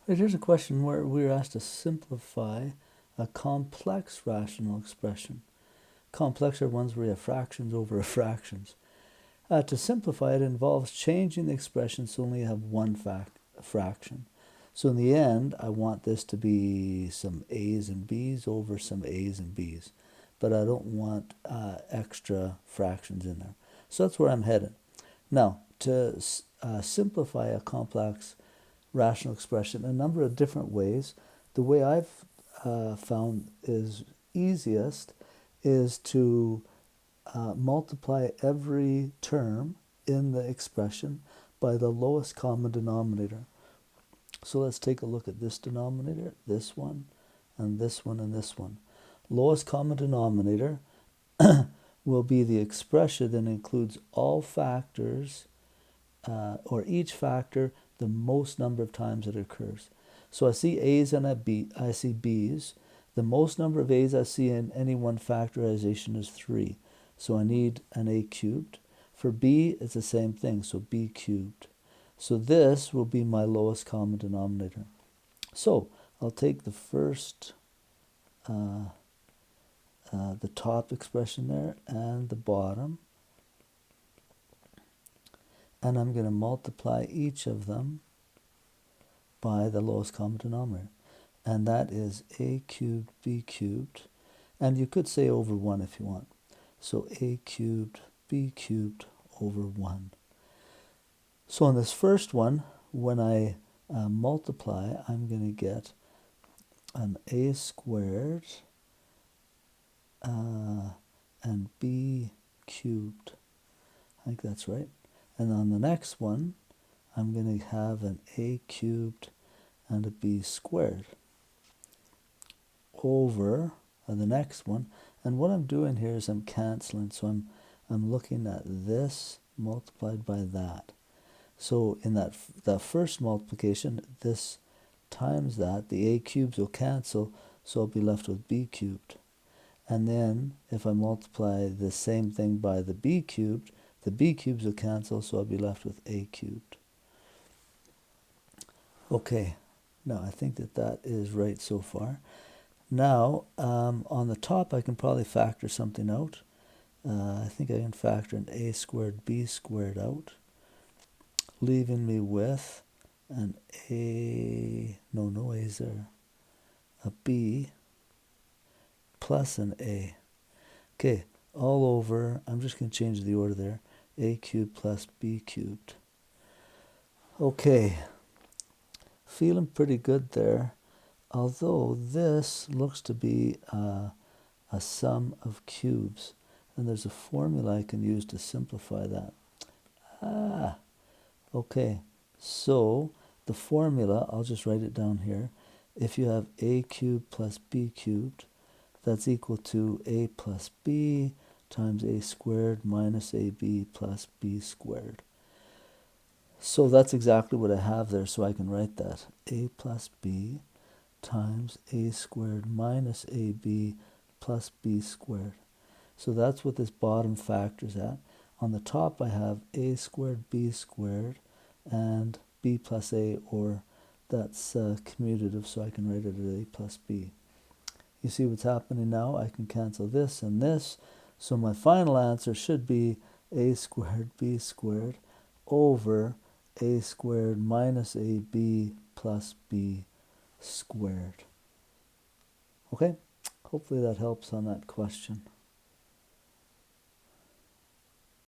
Right, here's a question where we're asked to simplify a complex rational expression. Complex are ones where you have fractions over fractions. To simplify it involves changing the expression so only you have one fraction. So in the end, I want this to be some a's and b's over some a's and b's. But I don't want extra fractions in there. So that's where I'm headed. Now, to simplify a complex rational expression a number of different ways. The way I've found is easiest is to multiply every term in the expression by the lowest common denominator. So let's take a look at this denominator, this one, and this one, and this one. Lowest common denominator will be the expression that includes all factors or each factor the most number of times it occurs. So I see A's and I see B's. The most number of A's I see in any one factorization is 3. So I need an A cubed. For B, it's the same thing, so B cubed. So this will be my lowest common denominator. So I'll take the first, the top expression there, and the bottom, and I'm going to multiply each of them by the lowest common denominator. And that is A cubed, B cubed. And you could say over 1 if you want. So A cubed, B cubed over 1. So on this first one, when I multiply, I'm going to get an A squared and B cubed. I think that's right. And on the next one, I'm going to have an A cubed and a B squared over the next one. And what I'm doing here is I'm canceling. So I'm looking at this multiplied by that. So in that first multiplication, this times that, the A cubes will cancel, so I'll be left with B cubed. And then if I multiply the same thing by the B cubed, the B cubes will cancel, so I'll be left with A cubed. Okay, now I think that is right so far. Now, on the top, I can probably factor something out. I think I can factor an A squared B squared out, leaving me with an A, no A's there, a B plus an A. Okay, all over, I'm just going to change the order there, A cubed plus B cubed. Okay, feeling pretty good there, although this looks to be a sum of cubes, and there's a formula I can use to simplify that. Okay, so the formula, I'll just write it down here. If you have A cubed plus B cubed, that's equal to A plus B times A squared minus AB plus B squared. So that's exactly what I have there, so I can write that. A plus B times A squared minus AB plus B squared. So that's what this bottom factor's at. On the top I have A squared B squared and B plus A, or that's commutative, so I can write it as A plus B. You see what's happening now? I can cancel this and this, so my final answer should be A squared B squared over A squared minus AB plus B squared. Okay, hopefully that helps on that question.